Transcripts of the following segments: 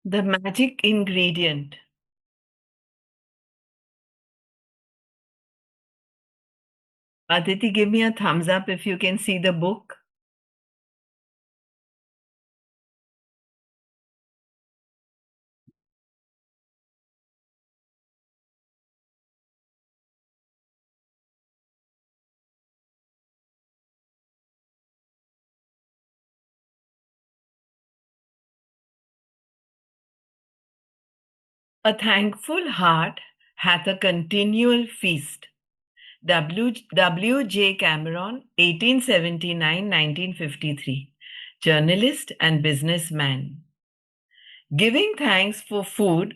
The magic ingredient. Aditi, give me a thumbs up if you can see the book. A thankful heart hath a continual feast. W. J. Cameron, 1879-1953. Journalist and businessman. Giving thanks for food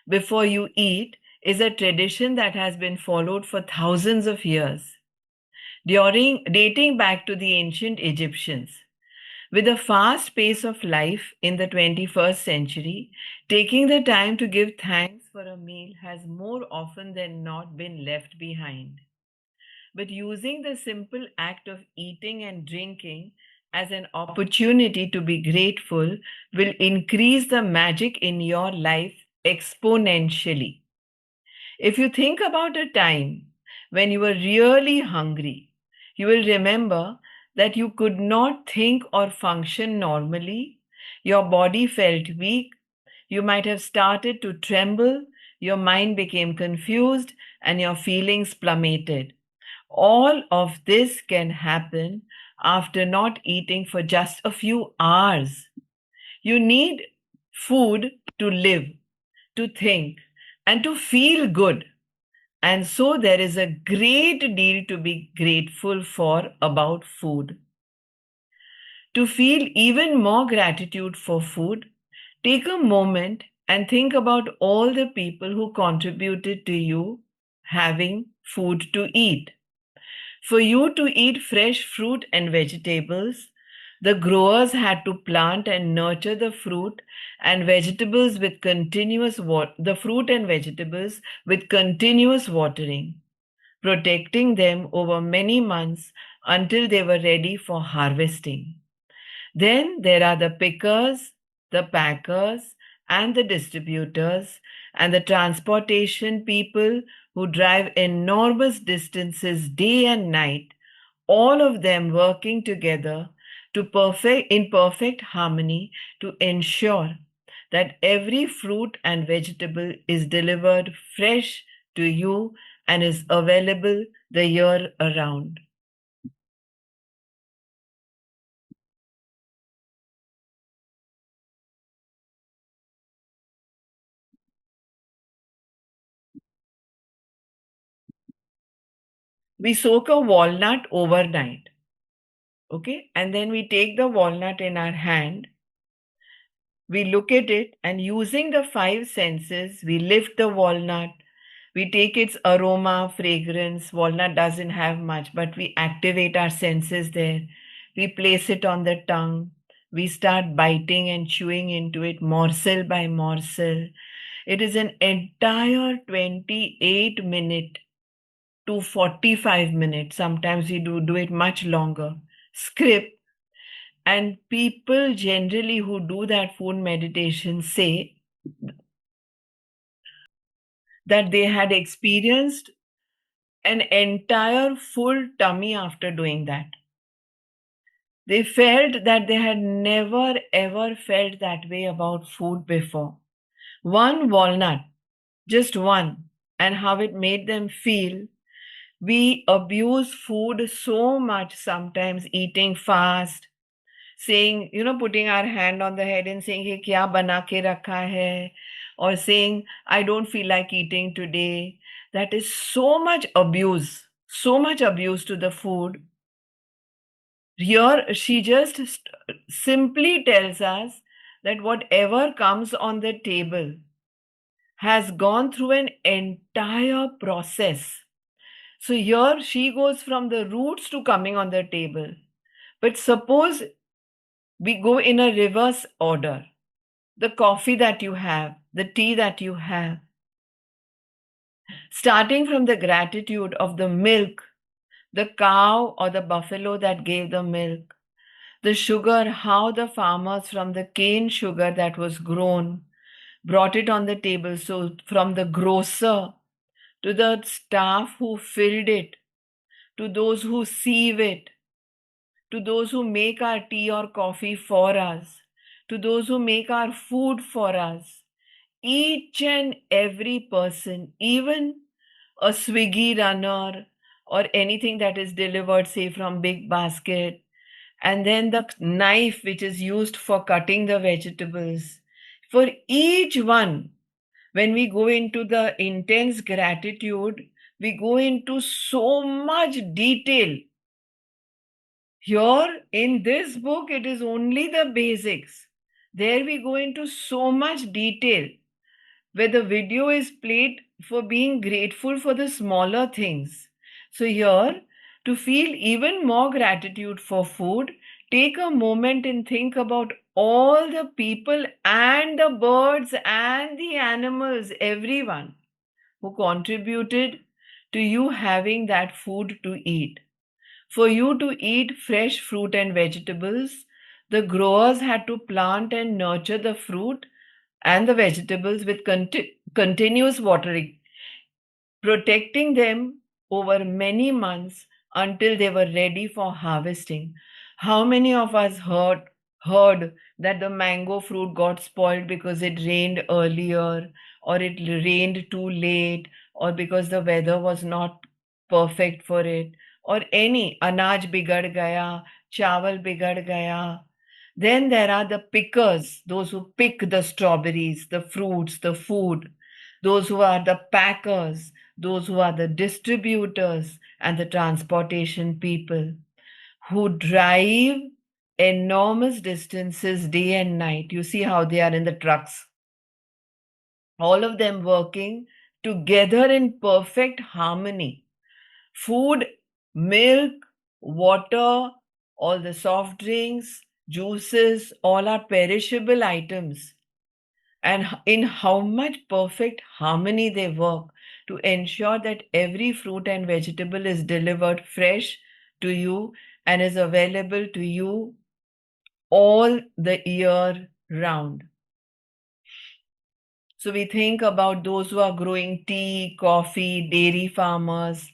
before you eat is a tradition that has been followed for thousands of years, dating back to the ancient Egyptians. With the fast pace of life in the 21st century, taking the time to give thanks for a meal has more often than not been left behind. But using the simple act of eating and drinking as an opportunity to be grateful will increase the magic in your life exponentially. If you think about a time when you were really hungry, you will remember that you could not think or function normally. Your body felt weak. You might have started to tremble. Your mind became confused and your feelings plummeted. All of this can happen after not eating for just a few hours. You need food to live, to think, and to feel good. And so there is a great deal to be grateful for about food. To feel even more gratitude for food, take a moment and think about all the people who contributed to you having food to eat. For you to eat fresh fruit and vegetables, the growers had to plant and nurture the fruit and vegetables with the fruit and vegetables with continuous watering, protecting them over many months until they were ready for harvesting. Then there are the pickers, the packers, and the distributors, and the transportation people who drive enormous distances day and night, all of them working together in perfect harmony to ensure that every fruit and vegetable is delivered fresh to you and is available the year around. We soak a walnut overnight, okay? And then we take the walnut in our hand, we look at it, and using the five senses, we lift the walnut, we take its aroma, fragrance. Walnut doesn't have much, but we activate our senses there. We place it on the tongue. We start biting and chewing into it, morsel by morsel. It is an entire 28-minute to 45 minutes. Sometimes we do it much longer. Script. And people generally who do that food meditation say that they had experienced an entire full tummy after doing that. They felt that they had never ever felt that way about food before. One walnut, just one, and how it made them feel. We abuse food so much sometimes, eating fast, saying, putting our hand on the head and saying, "Hey, kya bana ke rakha hai?" Or saying, "I don't feel like eating today." That is so much abuse to the food. Here, she just simply tells us that whatever comes on the table has gone through an entire process. So here she goes from the roots to coming on the table. But suppose we go in a reverse order. The coffee that you have, the tea that you have, starting from the gratitude of the milk, the cow or the buffalo that gave the milk, the sugar, how the farmers from the cane sugar that was grown brought it on the table. So from the grocer to the staff who filled it, to those who sieve it, to those who make our tea or coffee for us, to those who make our food for us, each and every person, even a Swiggy runner or anything that is delivered, say from Big Basket, and then the knife which is used for cutting the vegetables. For each one, when we go into the intense gratitude, we go into so much detail. Here in this book, it is only the basics. There we go into so much detail where the video is played for being grateful for the smaller things. So, here, to feel even more gratitude for food, take a moment and think about all the people and the birds and the animals, everyone who contributed to you having that food to eat. For you to eat fresh fruit and vegetables, the growers had to plant and nurture the fruit and the vegetables with continuous watering, protecting them over many months until they were ready for harvesting. How many of us heard that the mango fruit got spoiled because it rained earlier, or it rained too late, or because the weather was not perfect for it, or any anaj bigad gaya, chawal bigad gaya. Then there are the pickers, those who pick the strawberries, the fruits, the food, those who are the packers, those who are the distributors, and the transportation people who drive enormous distances day and night. You see how they are in the trucks, all of them working together in perfect harmony. Food, milk, water, all the soft drinks, juices, all are perishable items. And in how much perfect harmony they work to ensure that every fruit and vegetable is delivered fresh to you and is available to you all the year round. So we think about those who are growing tea, coffee, dairy farmers,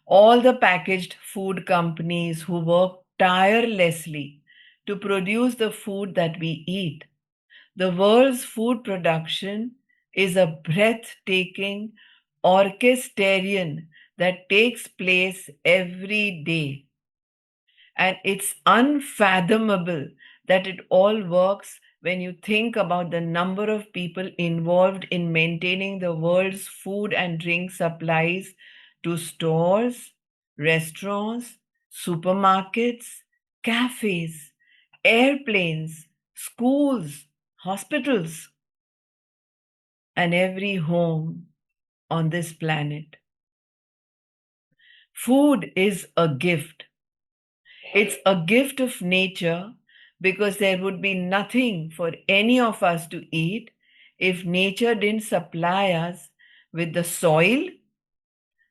all the packaged food companies who work tirelessly to produce the food that we eat. The world's food production is a breathtaking orchestrion that takes place every day. And it's unfathomable that it all works when you think about the number of people involved in maintaining the world's food and drink supplies to stores, restaurants, supermarkets, cafes, airplanes, schools, hospitals, and every home on this planet. Food is a gift. It's a gift of nature because there would be nothing for any of us to eat if nature didn't supply us with the soil,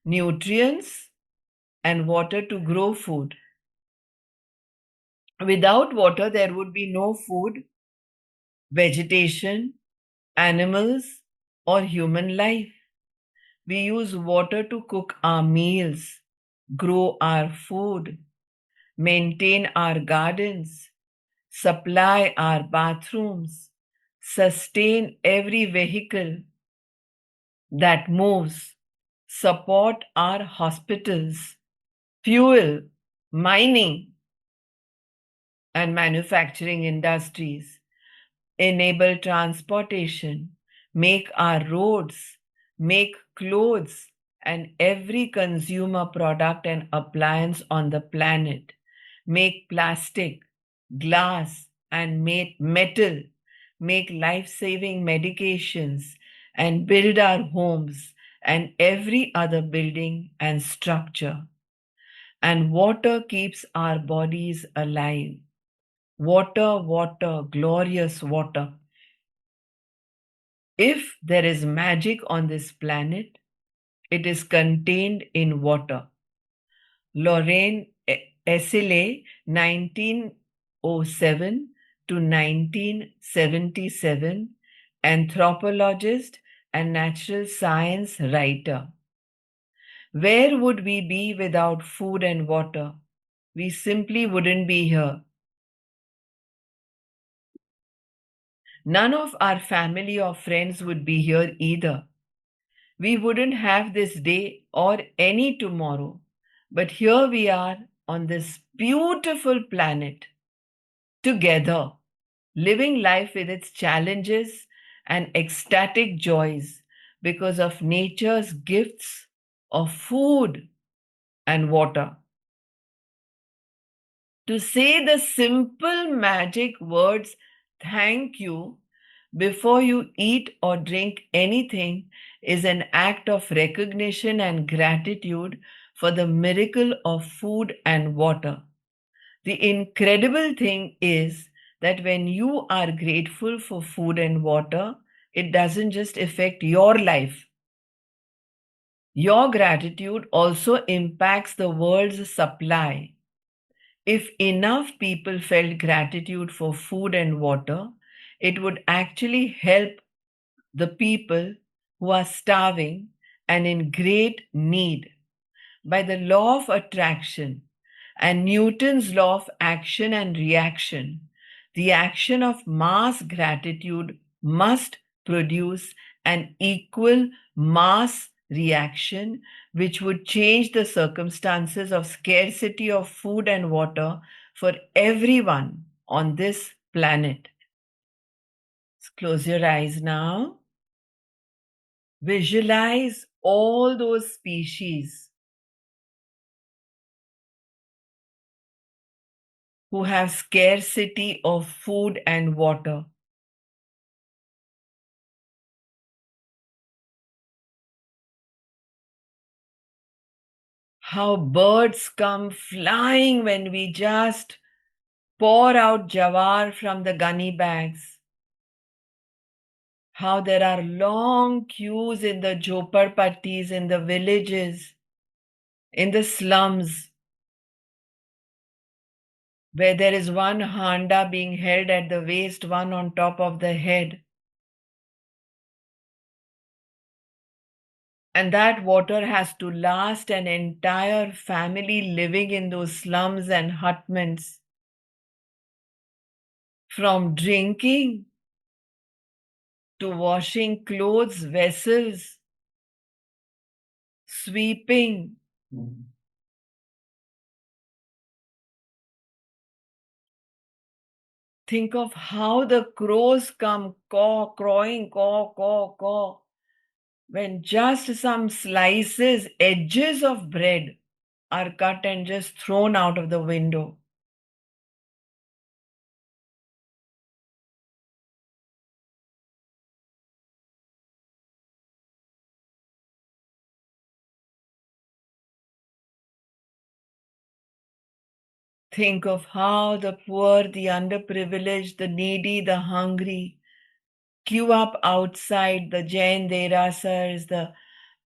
nutrients, and water to grow food. Without water, there would be no food, vegetation, animals, or human life. We use water to cook our meals, grow our food, maintain our gardens, supply our bathrooms, sustain every vehicle that moves, support our hospitals, fuel, mining, and manufacturing industries, enable transportation, make our roads, make clothes, and every consumer product and appliance on the planet, make plastic, glass, and make metal, make life saving medications, and build our homes and every other building and structure. And water keeps our bodies alive. Water, water, glorious water. If there is magic on this planet, it is contained in water. Lorraine Essele, 1907 to 1977, anthropologist, and natural science writer. Where would we be without food and water? We simply wouldn't be here. None of our family or friends would be here either. We wouldn't have this day or any tomorrow. But here we are on this beautiful planet, together, living life with its challenges and ecstatic joys because of nature's gifts of food and water. To say the simple magic words, thank you, before you eat or drink anything is an act of recognition and gratitude for the miracle of food and water. The incredible thing is that when you are grateful for food and water, it doesn't just affect your life. Your gratitude also impacts the world's supply. If enough people felt gratitude for food and water, it would actually help the people who are starving and in great need. By the law of attraction and Newton's law of action and reaction, the action of mass gratitude must produce an equal mass reaction, which would change the circumstances of scarcity of food and water for everyone on this planet. Close your eyes now. Visualize all those species who have scarcity of food and water. How birds come flying when we just pour out jawar from the gunny bags. How there are long queues in the jhoparpattis, in the villages, in the slums, where there is one handa being held at the waist, one on top of the head. And that water has to last an entire family living in those slums and hutments. From drinking to washing clothes, vessels, sweeping. Think of how the crows come crowing, caw, when just some slices, edges of bread are cut and just thrown out of the window. Think of how the poor, the underprivileged, the needy, the hungry queue up outside the Jain derasars, the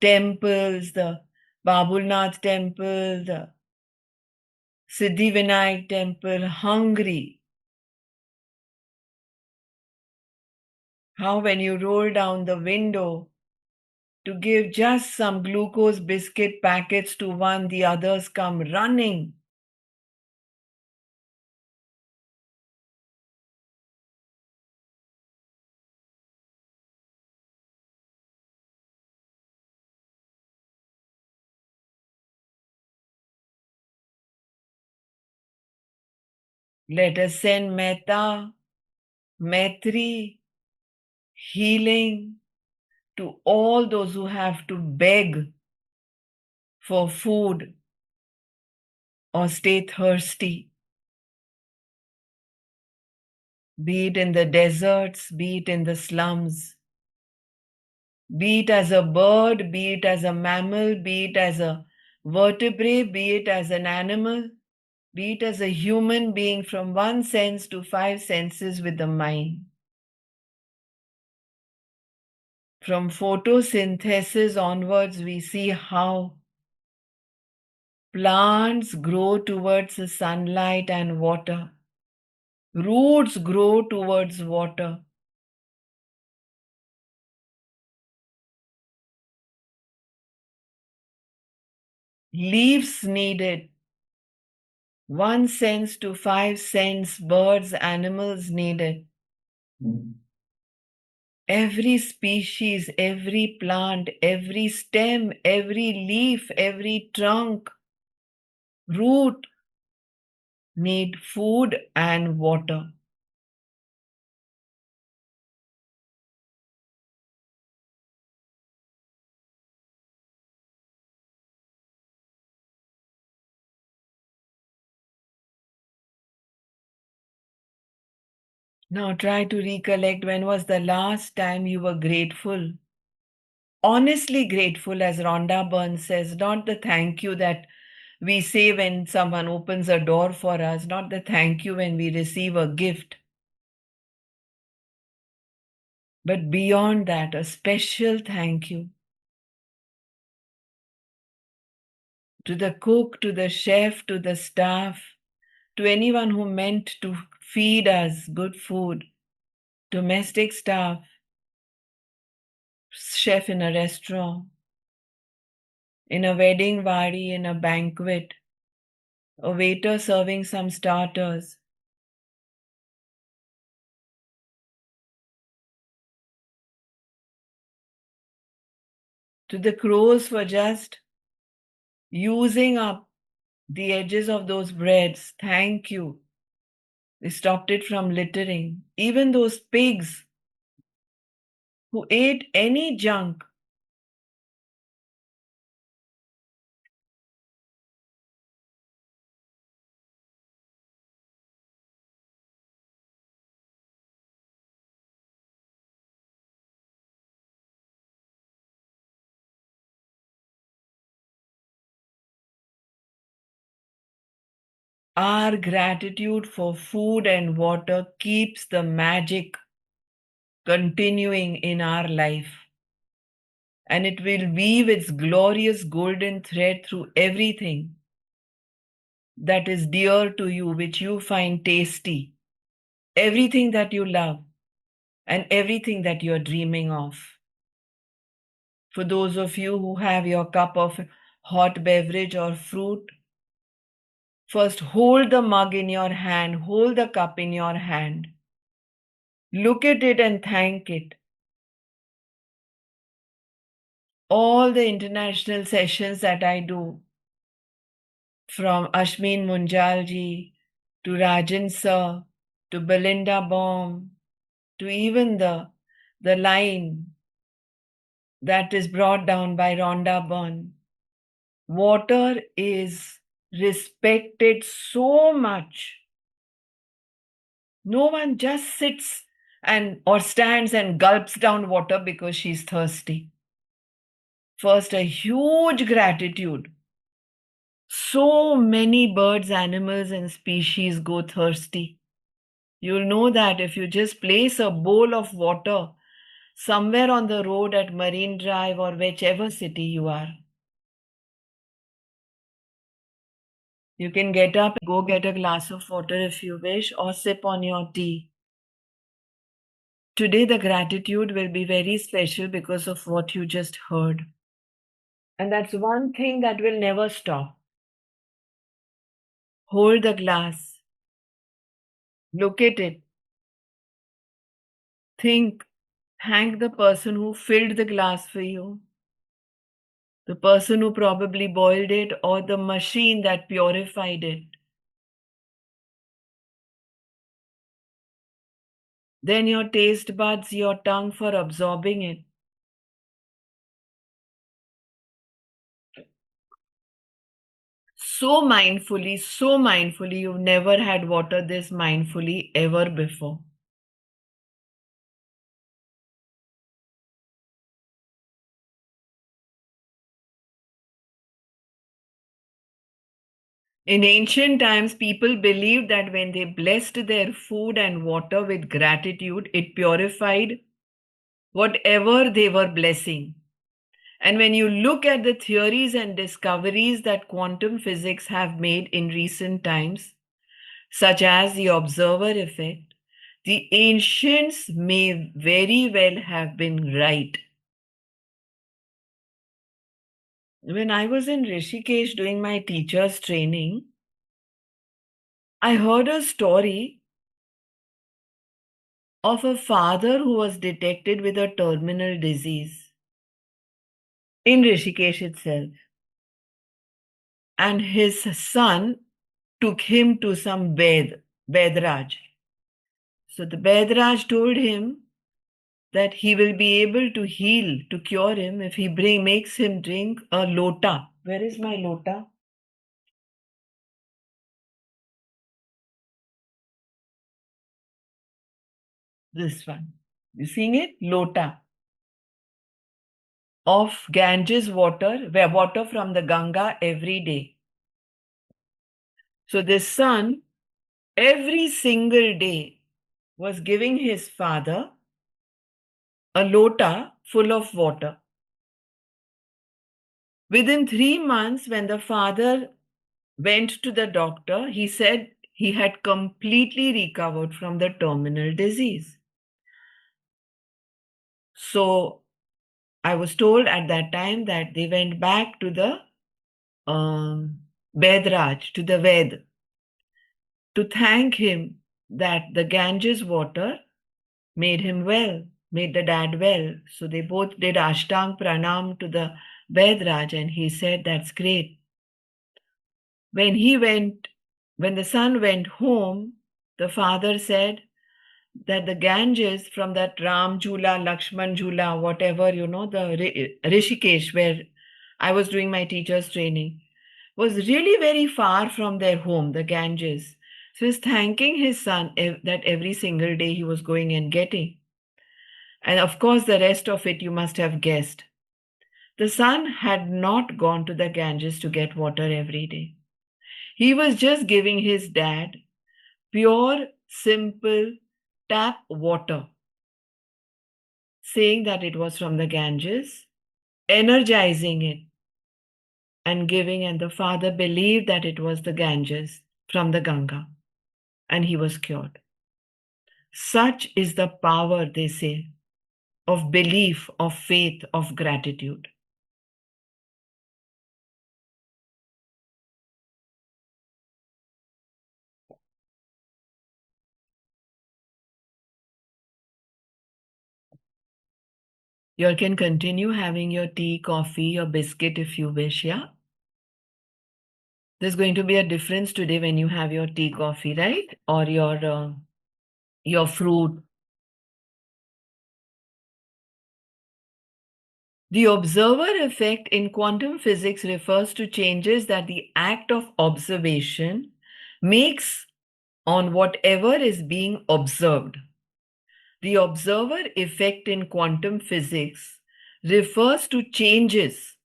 temples, the Babulnath temple, the Siddhivinayak temple, hungry. How when you roll down the window to give just some glucose biscuit packets to one, the others come running. Let us send metta, maitri, healing to all those who have to beg for food or stay thirsty. Be it in the deserts, be it in the slums, be it as a bird, be it as a mammal, be it as a vertebrate, be it as an animal, be it as a human being from one sense to five senses with the mind. From photosynthesis onwards, we see how plants grow towards the sunlight and water. Roots grow towards water. Leaves needed. 1 cent to 5 cents, birds, animals needed. Every species, every plant, every stem, every leaf, every trunk, root need food and water. Now try to recollect, when was the last time you were grateful? Honestly grateful, as Rhonda Byrne says, not the thank you that we say when someone opens a door for us, not the thank you when we receive a gift. But beyond that, a special thank you to the cook, to the chef, to the staff, to anyone who meant to feed us good food, domestic staff, chef in a restaurant, in a wedding party, in a banquet, a waiter serving some starters. To the crows for just using up the edges of those breads. Thank you. They stopped it from littering. Even those pigs who ate any junk. Our gratitude for food and water keeps the magic continuing in our life. And it will weave its glorious golden thread through everything that is dear to you, which you find tasty, everything that you love, and everything that you're dreaming of. For those of you who have your cup of hot beverage or fruit, first hold the mug in your hand, hold the cup in your hand. Look at it and thank it. All the international sessions that I do, from Ashmin Munjalji to Rajan Sir to Belinda Baum to even the line that is brought down by Rhonda Byrne. Water is respected so much. No one just sits and or stands and gulps down water because she's thirsty. First, a huge gratitude. So many birds, animals, and species go thirsty. You'll know that if you just place a bowl of water somewhere on the road at Marine Drive or whichever city you are. You can get up, go get a glass of water if you wish, or sip on your tea. Today, the gratitude will be very special because of what you just heard. And that's one thing that will never stop. Hold the glass, look at it, think, thank the person who filled the glass for you, the person who probably boiled it, or the machine that purified it. Then your taste buds, your tongue for absorbing it. So mindfully, you've never had water this mindfully ever before. In ancient times, people believed that when they blessed their food and water with gratitude, it purified whatever they were blessing. And when you look at the theories and discoveries that quantum physics have made in recent times, such as the observer effect, the ancients may very well have been right. When I was in Rishikesh doing my teacher's training, I heard a story of a father who was detected with a terminal disease in Rishikesh itself. And his son took him to some Bedraj. So the Bedraj told him that he will be able to heal, to cure him if he makes him drink a lota. Where is my lota? This one. You seeing it? Lota of Ganges water, where water from the Ganga every day. So this son, every single day, was giving his father a lota full of water. Within 3 months, when the father went to the doctor, he said he had completely recovered from the terminal disease. So I was told at that time that they went back to the Vedraj, to the Ved, to thank him that the Ganges water made him well, made the dad well. So they both did Ashtang Pranam to the Vedraj, and he said, "That's great." When when the son went home, the father said that the Ganges from that Ram Jhula, Lakshman Jhula, whatever, the Rishikesh, where I was doing my teacher's training, was really very far from their home, the Ganges. So he's thanking his son that every single day he was going and getting. And of course, the rest of it you must have guessed. The son had not gone to the Ganges to get water every day. He was just giving his dad pure, simple tap water, saying that it was from the Ganges, energizing it and giving, and the father believed that it was the Ganges from the Ganga, and he was cured. Such is the power, they say, of belief, of faith, of gratitude. You can continue having your tea, coffee, or biscuit if you wish, yeah? There's going to be a difference today when you have your tea, coffee, right? Or your fruit. The observer effect in quantum physics refers to changes that the act of observation makes on whatever is being observed. The observer effect in quantum physics refers to changes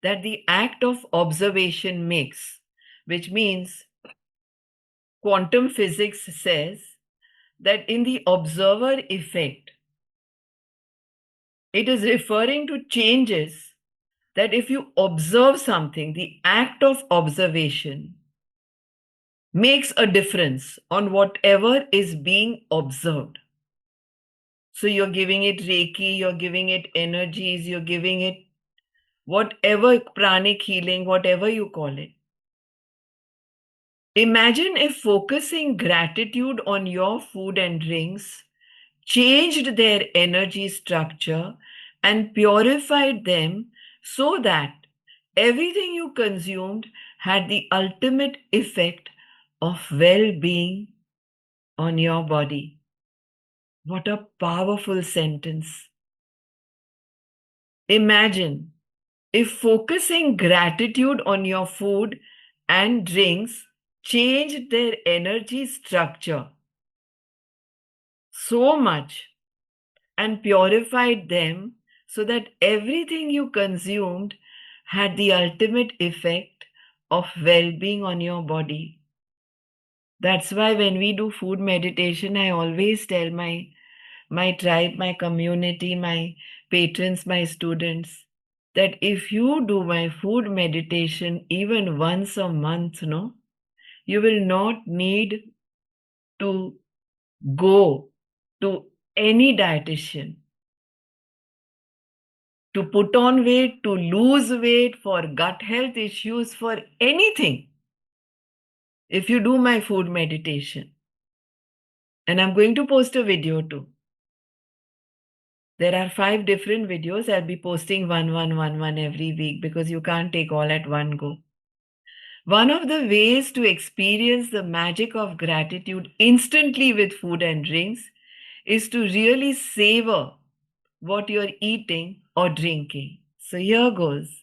that the act of observation makes, which means quantum physics says that in the observer effect, it is referring to changes that if you observe something, the act of observation makes a difference on whatever is being observed. So you're giving it Reiki, you're giving it energies, you're giving it whatever pranic healing, whatever you call it. Imagine if focusing gratitude on your food and drinks changed their energy structure and purified them so that everything you consumed had the ultimate effect of well being on your body. What a powerful sentence. Imagine if focusing gratitude on your food and drinks changed their energy structure so much and purified them so that everything you consumed had the ultimate effect of well being on your body. That's why when we do food meditation, I always tell my tribe, my community, my patrons, my students, that if you do my food meditation even once a month, no, you will not need to go to any dietitian to put on weight, to lose weight, for gut health issues, for anything. If you do my food meditation, and I'm going to post a video too. There are 5 different videos. I'll be posting one every week because you can't take all at one go. One of the ways to experience the magic of gratitude instantly with food and drinks is to really savor what you're eating or drinking. So here goes.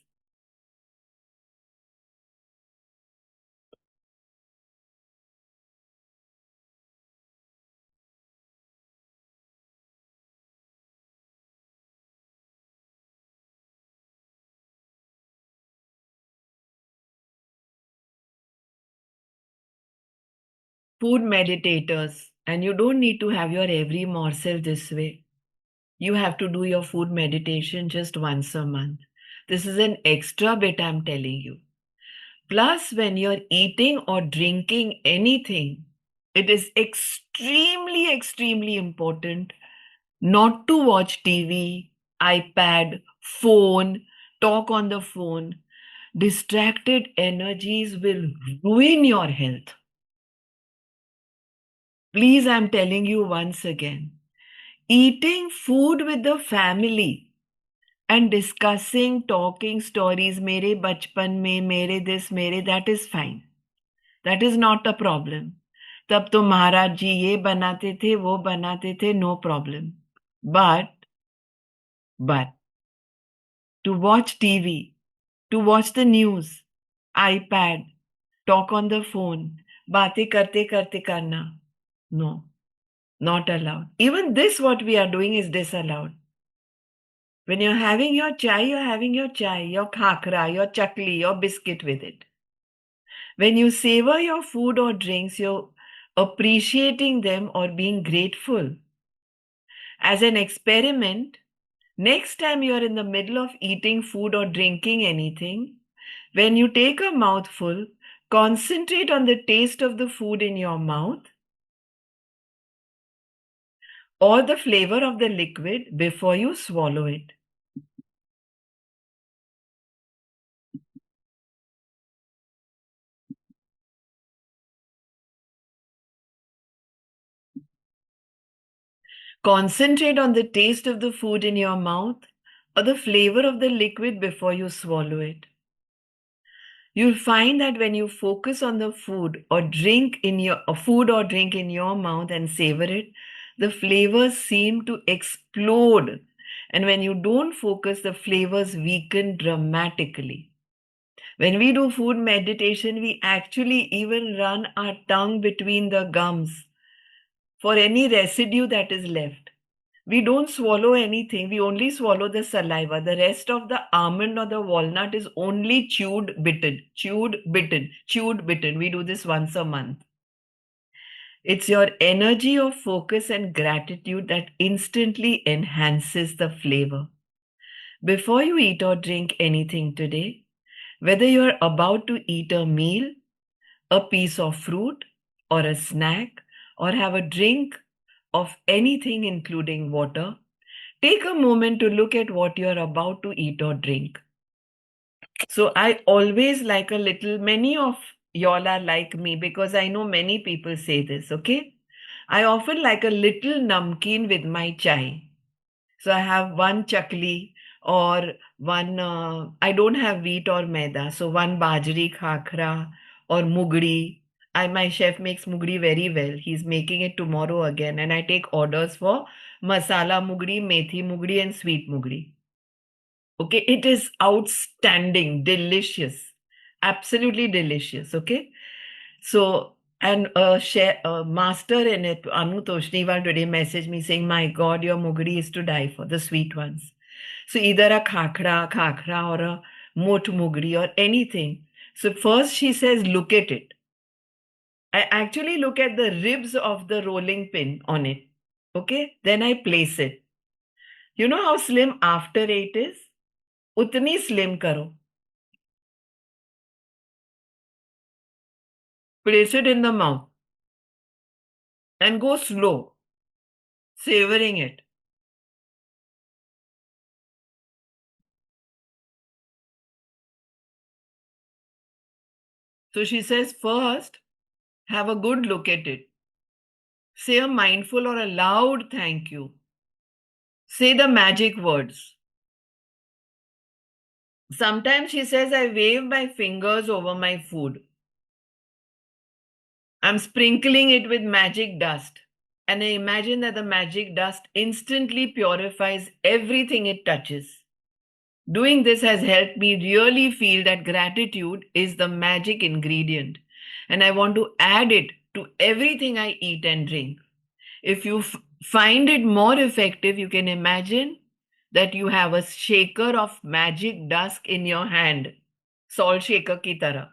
Food meditators, and you don't need to have your every morsel this way. You have to do your food meditation just once a month. This is an extra bit I'm telling you. Plus, when you're eating or drinking anything, it is extremely important not to watch TV, iPad, phone, talk on the phone. Distracted energies will ruin your health. Please, I'm telling you once again, eating food with the family and discussing, talking stories, mere bachpan mein, mere this, mere that is fine. That is not a problem. तब तो महाराज जी ये बनाते थे, वो बनाते थे, no problem. But to watch TV, to watch the news, iPad, talk on the phone, बातें करते करते करना, no, not allowed. Even this, what we are doing, is disallowed. When you're having your chai, you're having your chai, your khakra, your chakli, your biscuit with it. When you savor your food or drinks, you're appreciating them or being grateful. As an experiment, next time you're in the middle of eating food or drinking anything, when you take a mouthful, concentrate on the taste of the food in your mouth or the flavor of the liquid before you swallow it. Concentrate on the taste of the food in your mouth or the flavor of the liquid before you swallow it. You'll find that when you focus on the food or drink in your food or drink in your mouth and savor it, the flavors seem to explode. And when you don't focus, the flavors weaken dramatically. When we do food meditation, we actually even run our tongue between the gums for any residue that is left. We don't swallow anything, we only swallow the saliva. The rest of the almond or the walnut is only chewed, bitten, chewed, bitten, chewed, bitten. We do this once a month. It's your energy of focus and gratitude that instantly enhances the flavor. Before you eat or drink anything today, whether you're about to eat a meal, a piece of fruit, or a snack, or have a drink of anything, including water, take a moment to look at what you're about to eat or drink. So I always like a little, many of y'all are like me because I know many people say this, okay? I often like a little namkeen with my chai. So I have one chakli or one, I don't have wheat or maida. So one bajri khakra or mugri. My chef makes mugri very well. He's making it tomorrow again. And I take orders for masala mugri, methi mugri and sweet mugri. Okay, it is outstanding, delicious, absolutely delicious. Okay, so and a master in it, Anu Toshniwal, today messaged me saying, "My God, your mugri is to die for, the sweet ones." So either a khakra, or a mot mugri or anything. So first she says, look at it. I actually look at the ribs of the rolling pin on it. Okay, then I place it. You know how slim after 8 is? Utni slim karo. Place it in the mouth and go slow, savoring it. So she says, first, have a good look at it. Say a mindful or a loud thank you. Say the magic words. Sometimes she says, I wave my fingers over my food. I'm sprinkling it with magic dust. And I imagine that the magic dust instantly purifies everything it touches. Doing this has helped me really feel that gratitude is the magic ingredient. And I want to add it to everything I eat and drink. If you find it more effective, you can imagine that you have a shaker of magic dust in your hand, salt shaker ki tarah,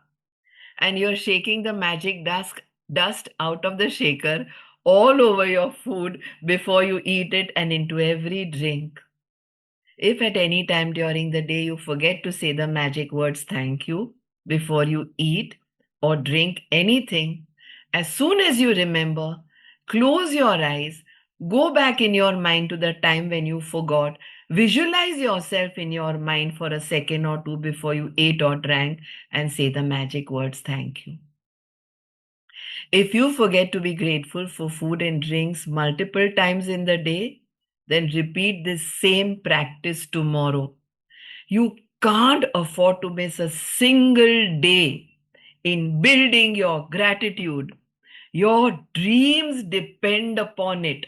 and you're shaking the magic dust out of the shaker all over your food before you eat it and into every drink. If at any time during the day you forget to say the magic words thank you before you eat or drink anything, as soon as you remember, close your eyes, go back in your mind to the time when you forgot, visualize yourself in your mind for a second or two before you ate or drank, and say the magic words thank you. If you forget to be grateful for food and drinks multiple times in the day, then repeat this same practice tomorrow. You can't afford to miss a single day in building your gratitude. Your dreams depend upon it.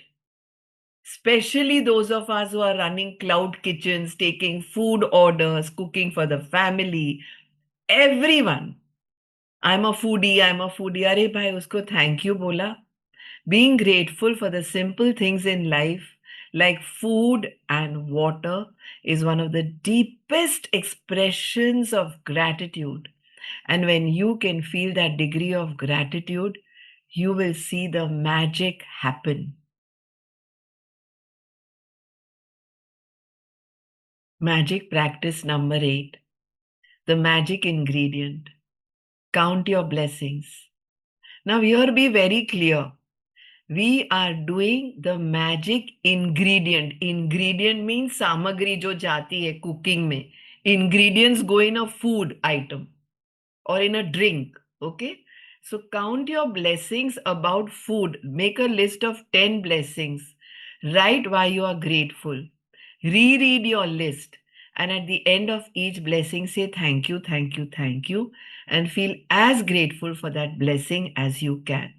Especially those of us who are running cloud kitchens, taking food orders, cooking for the family, everyone. I'm a foodie, I'm a foodie. Arey bhai, usko thank you bola. Being grateful for the simple things in life, like food and water, is one of the deepest expressions of gratitude. And when you can feel that degree of gratitude, you will see the magic happen. Magic practice number 8, the magic ingredient. Count your blessings. Now, here be very clear. We are doing the magic ingredient. Ingredient means samagri jo jati hai cooking mein. Ingredients go in a food item or in a drink. Okay. So count your blessings about food. Make a list of 10 blessings. Write why you are grateful. Reread your list. And at the end of each blessing, say thank you, thank you, thank you. And feel as grateful for that blessing as you can.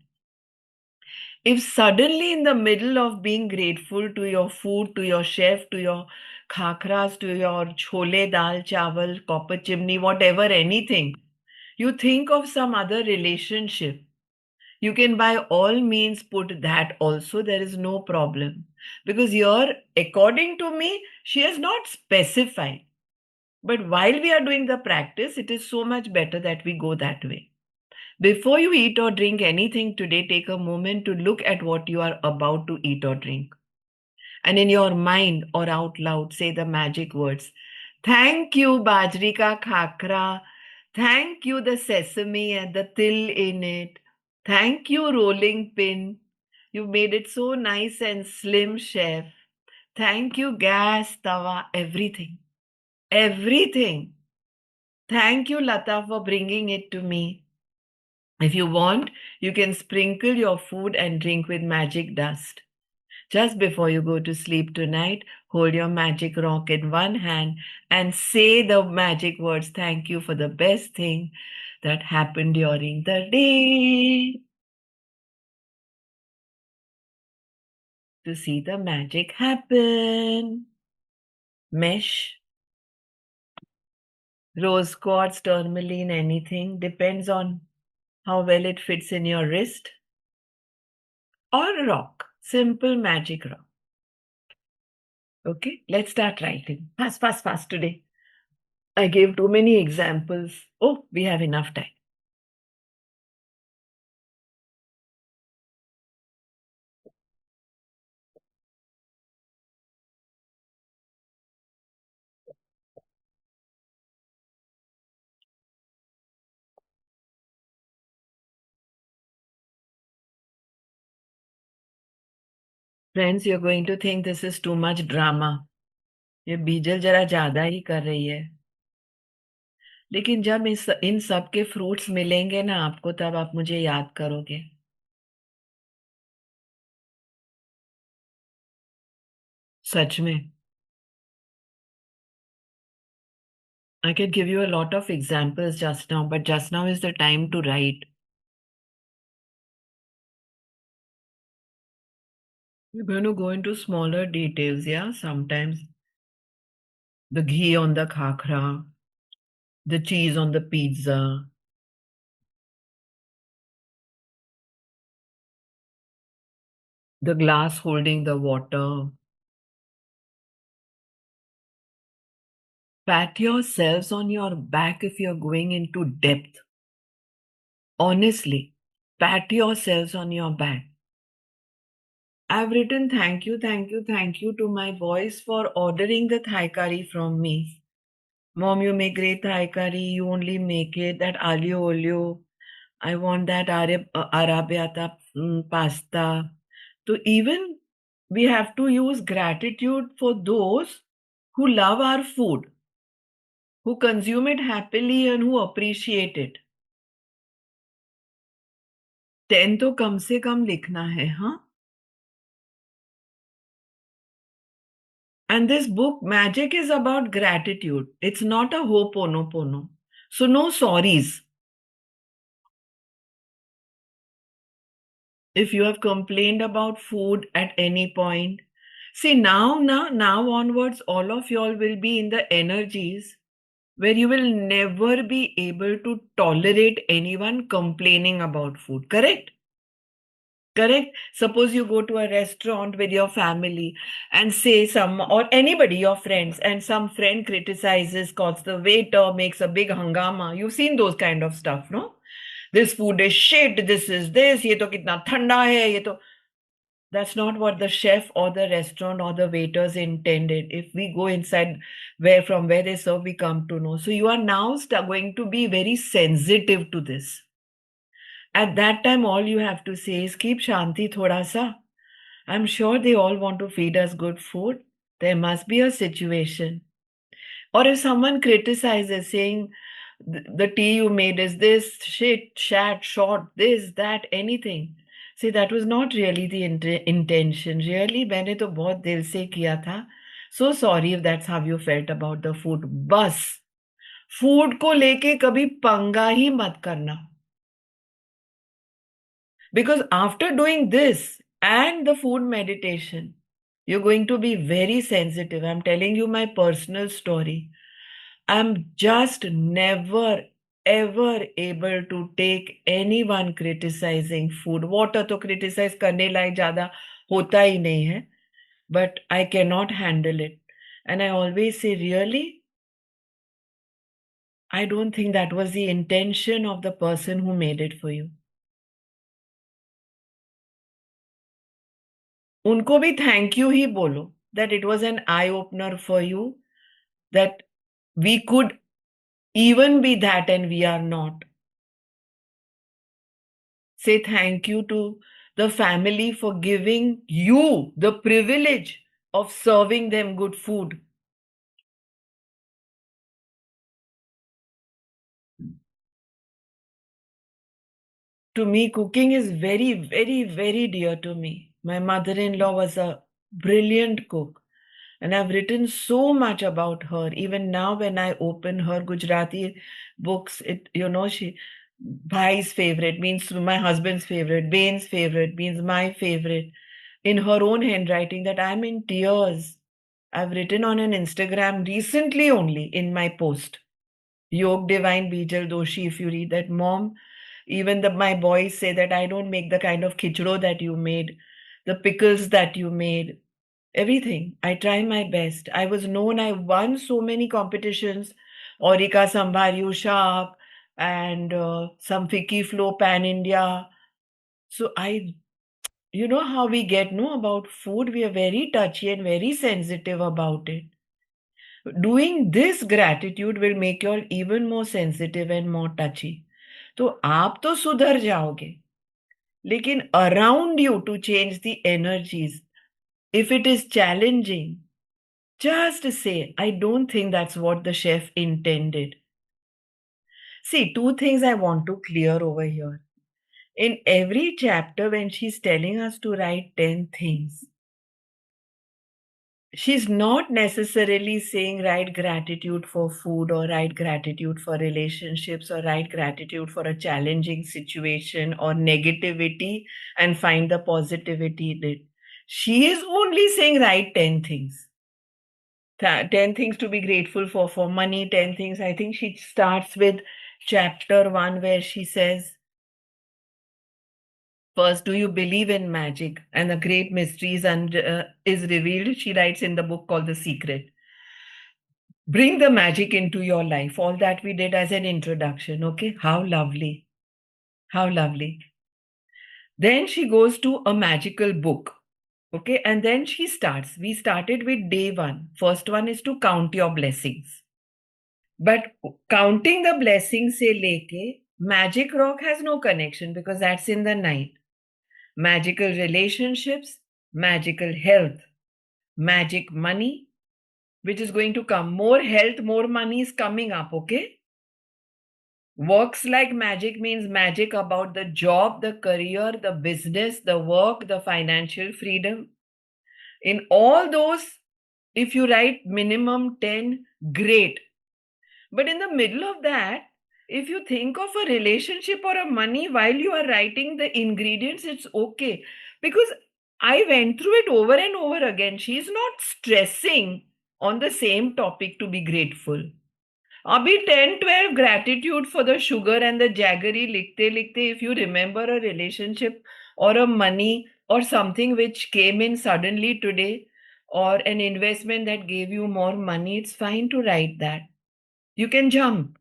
If suddenly in the middle of being grateful to your food, to your chef, to your khakras, to your chole, dal, chawal, copper chimney, whatever, anything, you think of some other relationship, you can by all means put that also. There is no problem. Because here, according to me, she has not specified. But while we are doing the practice, it is so much better that we go that way. Before you eat or drink anything today, take a moment to look at what you are about to eat or drink. And in your mind or out loud, say the magic words. Thank you, bajri ka khakra. Thank you, the sesame and the til in it. Thank you, rolling pin. You made it so nice and slim, chef. Thank you, gas, tawa, everything. Everything. Thank you, Lata, for bringing it to me. If you want, you can sprinkle your food and drink with magic dust. Just before you go to sleep tonight, hold your magic rock in one hand and say the magic words, thank you for the best thing that happened during the day. To see the magic happen. Mesh, rose quartz, tourmaline, anything, depends on how well it fits in your wrist. Or rock, simple magic rock. Okay, let's start writing. Fast, fast, fast today. I gave too many examples. Oh, we have enough time. Friends, you're going to think this is too much drama. ये बीजल जरा ज्यादा ही कर रही है. लेकिन जब इन सब के फ्रूट्स मिलेंगे ना आपको, तब आप मुझे याद करोगे। सच में। I can give you a lot of examples just now, but just now is the time to write. We're going to go into smaller details, yeah? Sometimes the ghee on the khakra, the cheese on the pizza, the glass holding the water. Pat yourselves on your back if you're going into depth. Honestly, pat yourselves on your back. I've written thank you, thank you, thank you to my boys for ordering the Thai curry from me. Mom, you make great Thai curry. You only make it. That aglio olio. I want that arrabbiata pasta. So even we have to use gratitude for those who love our food, who consume it happily and who appreciate it. 10 तो कम से कम लिखना है, हाँ? And this book, Magic, is about gratitude. It's not a ho'oponopono. So no sorries. If you have complained about food at any point, see now onwards, all of y'all will be in the energies where you will never be able to tolerate anyone complaining about food. Correct? Correct. Suppose you go to a restaurant with your family and say some, or anybody, your friends, and some friend criticizes, cause the waiter makes a big hangama. You've seen those kind of stuff, no? This food is shit. This is this. ये तो कितना ठंडा है. ये तो. That's not what the chef or the restaurant or the waiters intended. If we go inside where they serve, we come to know. So you are now going to be very sensitive to this. At that time, all you have to say is keep Shanti thoda sa. I'm sure they all want to feed us good food. There must be a situation. Or if someone criticizes, saying the tea you made is this, shit, shat, short, this, that, anything. See, that was not really the intention. Really, मैंने तो बहुत दिल से किया था. So sorry if that's how you felt about the food. बस food को लेके कभी पंगा ही मत करना. Because after doing this and the food meditation, you're going to be very sensitive. I'm telling you my personal story. I'm just never ever able to take anyone criticizing food. Water तो criticize करने लायक ज़्यादा होता ही नहीं है. But I cannot handle it. And I always say, really? I don't think that was the intention of the person who made it for you. उनको भी thank you ही बोलो. That it was an eye opener for you. That we could even be that and we are not. Say thank you to the family for giving you the privilege of serving them good food. To me, cooking is very, very, very dear to me. My mother in law was a brilliant cook, and I've written so much about her. Even now, when I open her Gujarati books, she Bhai's favorite means my husband's favorite, Bain's favorite means my favorite. In her own handwriting, that I'm in tears. I've written on an Instagram recently only in my post. YogDivine Bijal Doshi, if you read that, Mom, even my boys say that I don't make the kind of khichdo that you made, the pickles that you made, everything. I try my best. I was known, I won so many competitions, Aurika Sambharyu Shark, and some Fiki Flow Pan India. So you know how we get know about food, we are very touchy and very sensitive about it. Doing this gratitude will make you all even more sensitive and more touchy. तो आप तो सुधर जाओगे, लेकिन around you to change the energies, if it is challenging, just say, I don't think that's what the chef intended. See, two things I want to clear over here. In every chapter, when she's telling us to write 10 things, she's not necessarily saying write gratitude for food or write gratitude for relationships or write gratitude for a challenging situation or negativity and find the positivity in it. She is only saying write 10 things. 10 things to be grateful for money, 10 things. I think she starts with chapter 1 where she says, first, do you believe in magic? And the great mysteries is revealed. She writes in the book called The Secret. Bring the magic into your life. All that we did as an introduction. Okay. How lovely. How lovely. Then she goes to a magical book. Okay. And then she starts. We started with day one. First one is to count your blessings. But counting the blessings se leke, magic rock has no connection because that's in the night. Magical relationships, magical health, magic money, which is going to come. More health, more money is coming up, okay? Works like magic means magic about the job, the career, the business, the work, the financial freedom. In all those, if you write minimum 10, great. But in the middle of that, if you think of a relationship or a money while you are writing the ingredients, it's okay. Because I went through it over and over again. She's not stressing on the same topic to be grateful. Abhi 10, 12 gratitude for the sugar and the jaggery likhte likhte. If you remember a relationship or a money or something which came in suddenly today or an investment that gave you more money, it's fine to write that. You can jump,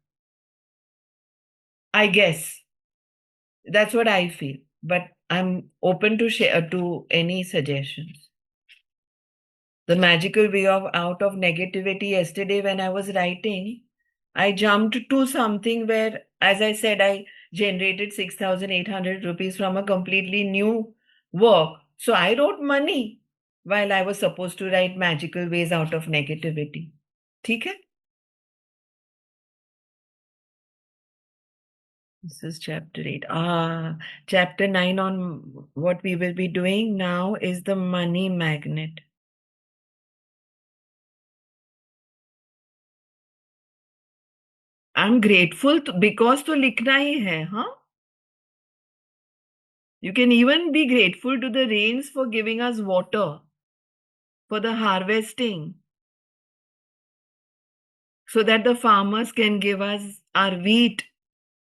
I guess. That's what I feel. But I'm open to share to any suggestions. The magical way of out of negativity yesterday when I was writing, I jumped to something where, as I said, I generated 6,800 rupees from a completely new work. So I wrote money while I was supposed to write magical ways out of negativity. ठीक है? This is chapter 8. Chapter 9 on what we will be doing now is the money magnet. I'm grateful because to likhna hi hai, huh? You can even be grateful to the rains for giving us water, for the harvesting, so that the farmers can give us our wheat,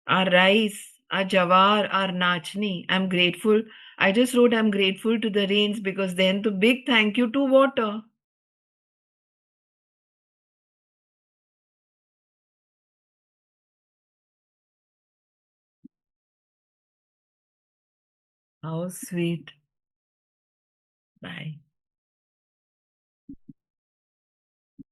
our rice, our jawar, our nachni. I'm grateful. I just wrote I'm grateful to the rains because then the big thank you to water. How sweet. Bye.